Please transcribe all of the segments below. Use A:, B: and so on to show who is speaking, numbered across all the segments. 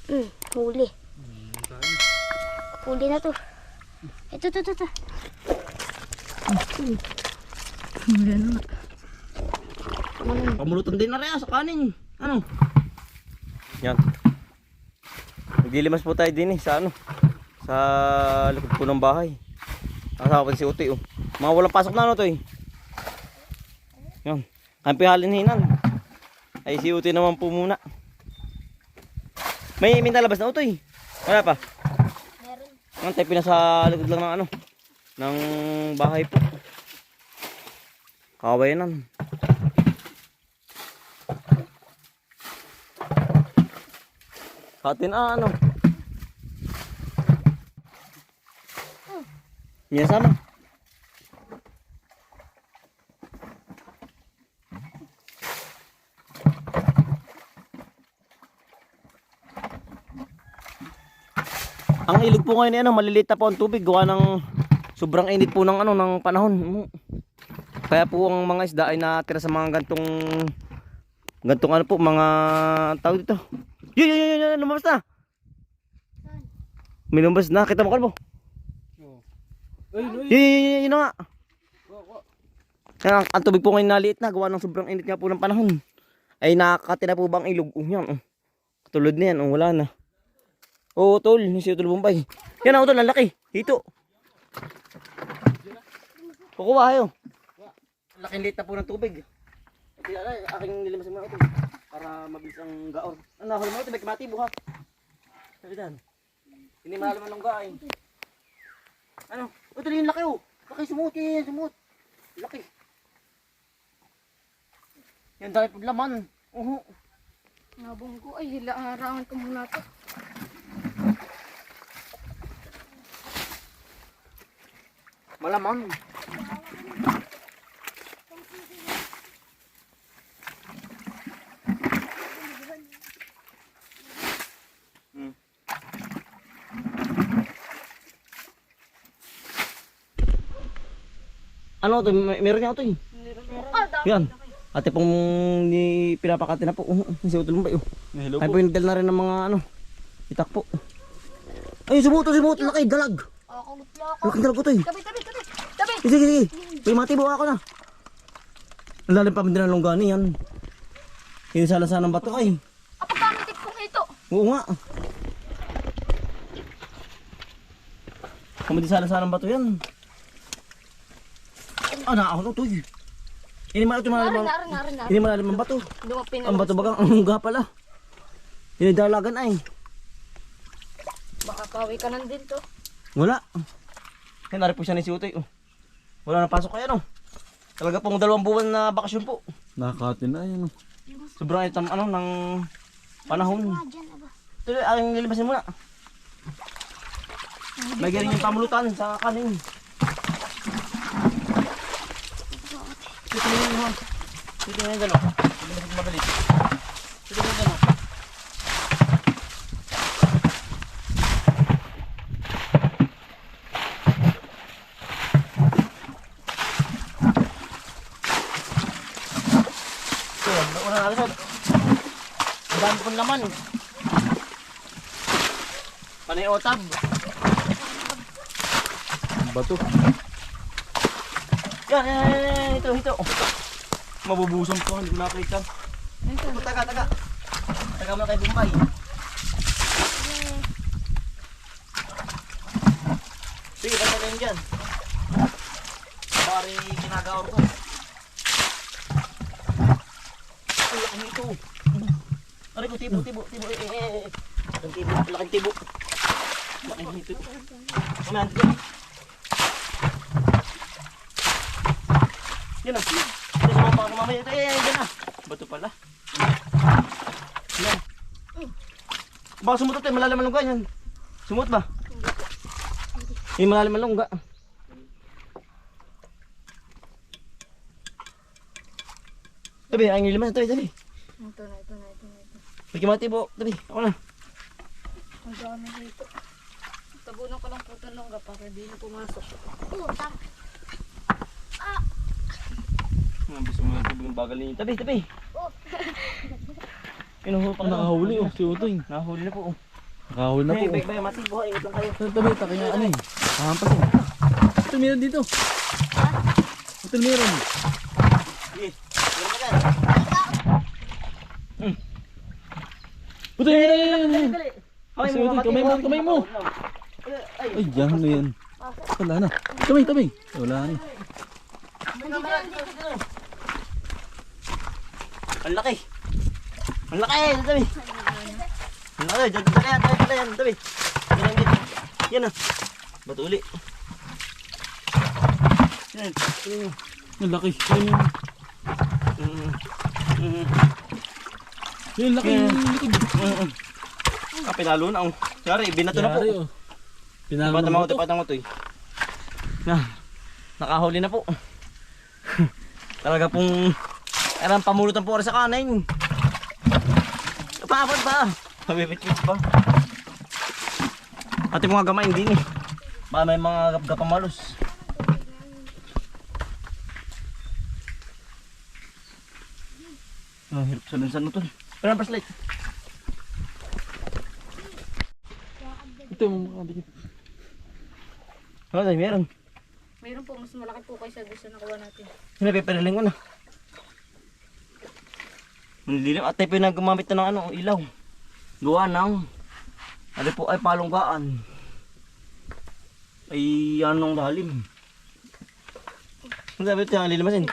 A: Huli. Huli na to. Ito.
B: Huli na nga.
C: Pamulutan din na rin sa kanin. Ano? Yan. Naglilimas po tayo din sa sa likod po ng bahay. Nakasama si Utoy Mga walang pasok na to Yan. Kampi halin-hinan. Ay si Utoy naman po muna. May nalabas na Utoy. Wala pa.
A: Meron.
C: Ang tayo pinasa likod lang ng ng bahay po. Kawayanan. Sa atin Yan sama. Ang ilog po ngayon maliliit na po ang tubig gawa ng sobrang init po ng ng panahon. Kaya po ang mga isda ay natira sa mga gantong po mga tawag dito. Yun, lumabas na. May lumabas na, kita mo kalbo. Yun na nga. Kaya ang tubig po ngayon naliit na, gawa ng sobrang init nga po ng panahon. Ay nakakatira po bang ilog? Yan, katulad na yan, wala na. Tol, si Utol Bombay. Yan ang Utol, ang laki. Hito. Kukuha kayo. Laking liit na po ng tubig. Aking nilimasin mo Utol. Para mabilis ang gaor. Huli mo ito, may kamati buha. Sabi dan. Hindi malaman ng gaay. Utol yung laki Laki sumut yan, sumut. Laki. Yan dahil paglaman.
B: Nabong ko ay hilarangan ko muna to.
C: Malaman. Ano to? Meron niya ito Yan. Ate pong pinapakati na po. Si Utol Bombay Ay po yung na rin ng mga itak po. Ay sumuto. Laki dalag. Laki dalag ko to
A: Tabi.
C: Sige. May matibo ako na. Ang lalim pa din ng longgani yan. Inisalasan ng bato ay.
A: Pagkamitik kong ito.
C: Oo nga. Kumadisalasan ng bato yan. Naahon ito Ini malalim ang bato. Ang bato bagang ang hungga pala. Inidalagan ay.
A: Baka kawi ka nandin to.
C: Wala. Kaya nari po siya ni si Utoy Wala na pasok kaya Talaga pong 2 buwan na bakasyon po.
D: Nakakatin na yan
C: Sobrang itam ng panahon. Tuloy ang nilibasin muna. May galing yung pamulutan sa kanin. Tingnan mo. Tingnan mo gano'n. Magalit. Tingnan mo gano'n. Una na agad. Ang dami pong laman. Panay otab.
D: bato.
C: Yan, ito. Mabubusan ko, hindi ko nakita. Taga. Taga mo na kay Bombay. Sige, kaya na yun dyan. Pari kinagawa ko. Ay, laking ito. Aray ko, tibo. Laking tibo. Laking ito. Kumahan dyan. Yan na. Ito sa mga pang mamaya. Ito, yan na. Bato pala. Yan. Baka sumutot eh, malalim ang lungga yan. Sumut ba? Yung malalim ang lungga. Tabi, ay niliman. Tabi.
B: Ito na.
C: Pagkimati po. Tabi, ako na.
B: Ang dami dito. Tabunan ko lang po ito longga para di na pumasok.
C: Gusto mo yung bagal niyo. Tabi. Pinuhuli pa.
D: Nakahuli si Utoy.
C: Nahuli na po.
D: Nakahuli na po.
C: Hey, bay, mati, buhay, ingat lang kayo.
D: Tabi, taki nga ano eh. Pahampas eh. Ito meron dito. Ito meron.
C: Sige, meron ka dyan.
D: Ito yan.
C: Kamay
D: Sige,
C: mo, mati,
D: kamay mo,
C: buhay.
D: kamay mo.
C: Ay,
D: Ay, yan na yan. Wala na. Tabi, tabi. Wala na.
C: ang laki. Ang laki, tabi. Ang laki, dyan, tabi. Yan na. Batuli. Yan.
D: Ang laki. Yung laki yung likod.
C: Pinalo na. Sorry, binato na po.
D: Yari, oh. Pinalo
C: Patang
D: na
C: mo, patang mo to eh. Nakahuli na po. Talaga pong pamulutan po sa kanin. Paapot pa. Mabibit-bit pa. At yung mga gamain din eh. Baka may mga gapamalos. Hirap sa lunsan mo to. Pero ang paslit.
D: Ito yung mga dikit.
C: Meron.
B: Mayroon po, mas malaki po kaysa gusto nakuha natin.
C: Pinapipiriling ko na. Manililim. At tayo pinagumamit na ng ano, ilaw. Gawa ng ano po ay palunggaan. Ay anong lalim. Ang sabi ito yung lilimasin.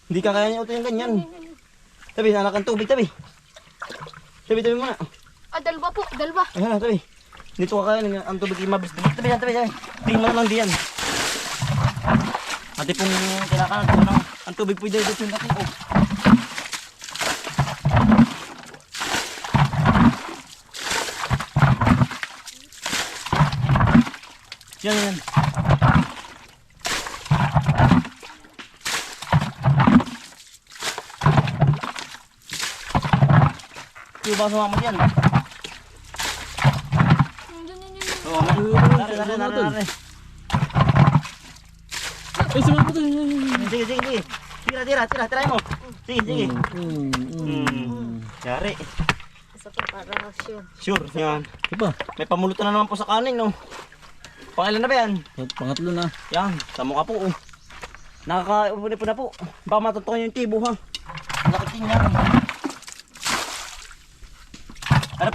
C: Hindi ka kaya niya ito yung ganyan. Tabi, anak ang tubig, tabi. Tabi muna.
B: Ah, dalawa po, dalawa.
C: Ayan na, tabi. Dito ka kaya ang tubig imabis. Tabi. Tingin mo lang diyan. Ate pong kinakanan ko ng ang tubig po dito yung laki. Oh. Yan. Yung ba sumama dyan? Oo, nari.
D: Ay, sumama ito.
C: Sige. Tira mo. Sige. Yari.
B: Isa po para
C: Sure, yan.
D: Diba?
C: May pamulutan na naman po sa kanin, no? Pangilan na ba yan?
D: Pangatlo na.
C: Yan, sa mukha po, oh. Nakaka-upuni po na po. Baka matutukan yung tibo, ha? Lakit din yan. Ano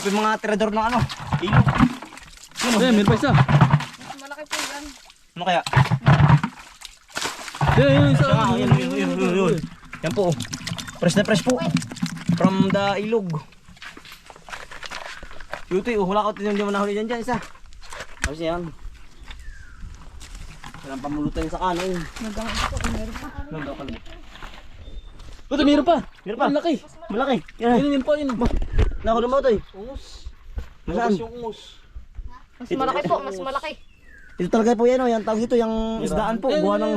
C: po yung mga tirador ng ano? Ilog. Yun,
D: Eh, meron pa isa.
B: mas malaki po yan.
C: Ano kaya?
D: Yun, isa.
C: Siya nga, yun. Yan po, oh. Fresh na fresh po. From the ilog. Yutoy, oh, wala ko hindi mo nahuli dyan isa. Kasi yan. Walang pamulutan sa kanin.
D: Ito, meron pa.
C: Meron pa.
D: Ang laki.
C: Malaki. Yan.
D: Yun pa, yun.
C: Nahuli mo ito eh.
D: Ungus.
C: Nasaan?
D: yung ungus.
B: Mas malaki po, mas malaki.
C: Ito talaga po yan, oh. Yan tawag ito, yung isdaan po. Buha ng...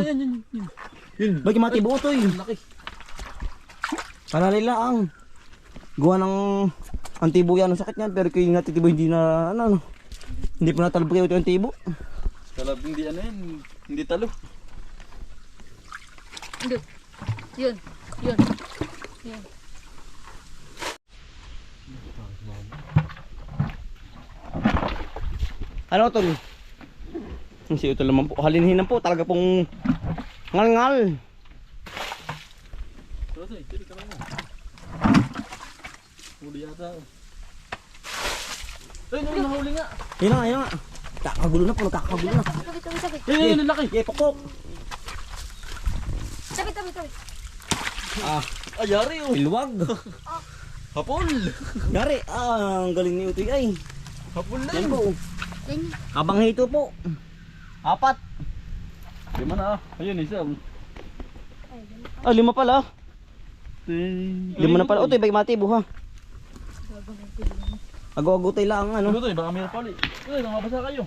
D: Yun.
C: Bagi matibo ito eh.
D: Ang laki.
C: Panalila ang gawa ng antibo yan, ang sakit niyan, pero kung natitibo hindi na ano, hindi po natalab kayo ito yung antibo.
D: Talab hindi ano yan. Hindi talo.
B: Yun.
C: Ano ito? Si ito naman po, halinhinan po, talaga pong ngal-ngal.
D: Tiri ka na. Huli yata. Ay, nahuli nga.
C: Yun nga. Kakagulo na po, kakagulo na.
B: Sabi.
D: Yun, ang laki.
C: Pokpok.
B: Sabi.
D: Ayari oh.
C: Pilwag.
D: Hapon.
C: Yari, ang galing ni Utoy ay.
D: Hapon na
C: Yan
D: yun.
C: po. Kabang hito po. 4.
D: Lima na ah. Ayun, isa.
C: 5 pala. 5 na pala. Utoy, bagi matibo ha. Ago-ago tayo lang ano.
D: Ano to eh, baka meron pa ulit. Ay, nakabasa kayo.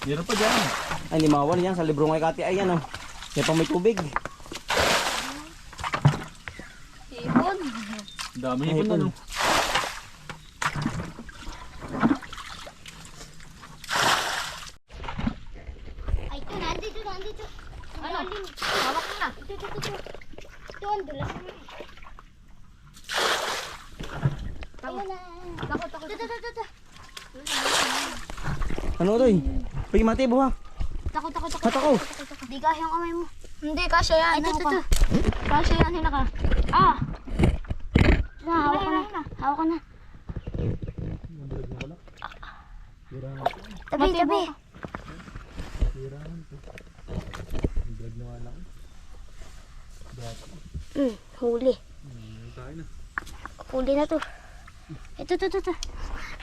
D: Meron pa dyan.
C: Ay, hindi mawawala yan. Sa libro ngay kati ay yan. Yan pang may tubig.
B: Ibon.
D: Dami
C: Ay,
D: ipon na
C: ipon.
D: no.
A: Ay, ito, nandito.
B: Ano? Hawak mo na.
A: Ito. Ito, ang dulas naman. Ayun na.
B: Takot, takot.
A: Ito.
C: Ano Utoy? Pagi mati buha.
A: Takot.
C: Matakaw.
A: Di ka yung kamay mo.
B: Hindi, kasya yan.
A: Ito.
B: Kasya yan, hinaka.
A: Ah! Hawak ka na. Tabi. Huli. Huli na to. Ito.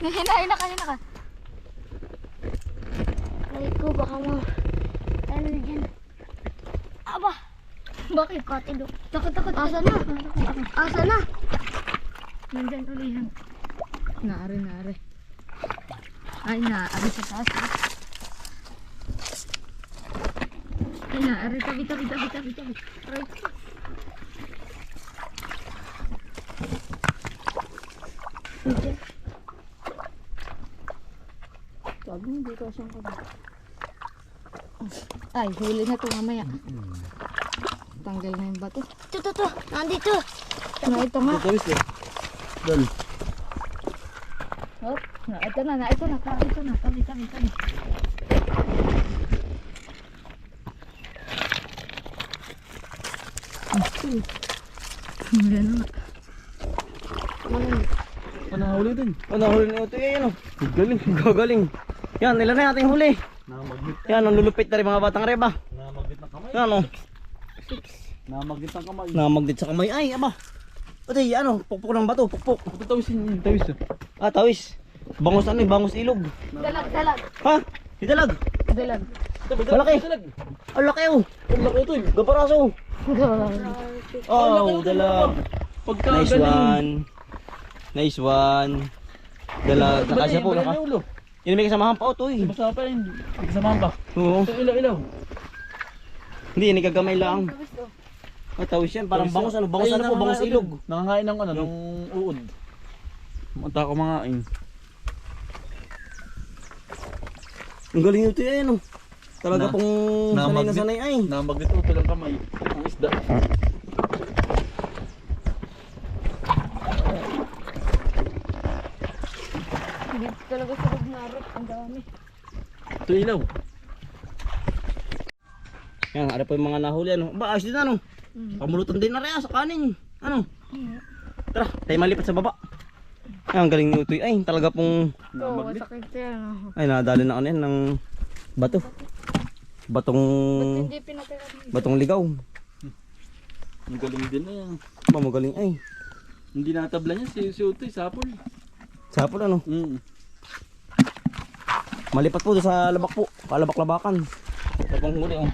B: Hinaka.
A: Ay ko, baka mo. Ano dyan? Aba!
B: Bakit?
A: Katido.
B: Takot.
A: Asa na?
B: Nandyan ulihan. Naari. Ay, naari sa taas. Ay, naari. Tabi. Aray ko. Sabi mo, dito siyang kabi. Ay, huli na ito mamaya. Tanggal na yung bato.
A: Ito. Nandito.
B: Ito nga.
D: Tawis eh. Dal.
B: Oh, ito na. Tabi. Yan na.
D: Ano huli din?
C: Ano huli ni Utoy? Ayan o. Gagaling. Yan, nilagay natin yung huli.
D: Namaglit.
C: Yan, ang lulupit na rin mga batang reba.
D: Namaglit ng kamay.
C: Yan o.
D: Namaglit ng kamay.
C: Namagdit sa kamay. Ay, aba. Utoy, ano? Pukpok ng bato. Pukpok.
D: Ito tawisin. Tawis eh.
C: Ah, tawis. Bangus ano eh, bangus ilog.
B: Dalag.
C: Ha? Idalag.
B: Dalag.
C: Malaki. Ang laki oh.
D: Ang laki ito eh.
C: Gaparaso. Oh, dalag.
D: Pagka
C: Nice one. Dalag. Nakasya po.
D: Ulo.
C: Yun may kasamahan pa Utoy.
D: Masama pa yun. Kasamahan pa.
C: Oo.
D: Ito ilaw.
C: Hindi, nagagamay lang. Ah, tawis yan. Parang bangus ano. Bangus ano po, bangus ilog.
D: Nangangain ng ano, ng uod. Mata ko mga ain.
C: Ang galing ito yan oh. Talaga
D: Na-
C: pong sanay na
D: namagnet.
C: sanay ay.
D: Namaglit uto lang kamay. Ang isda.
B: Hindi talaga sa lugnarot. Ang dami.
D: Ito ilaw.
C: Yan, ano po yung mga nahuli ano. Ba, ayos din ano. Pamulutan din na rin sa kanin. Ano? Tara, tayo malipat sa baba. Ay, ang galing ni Utoy. Ay, talaga pong
B: Oo, sakit yan.
C: ay nadali na ano yan ng bato. Batong
B: Hindi pinatira.
C: batong ligaw.
D: Ang galing din na yan.
C: Ba, magaling ay.
D: Hindi natabla niya si Utoy, sapol.
C: Sapol ano. Malipat po doon sa labak po. Palabak-labakan. Ito pong huli oh.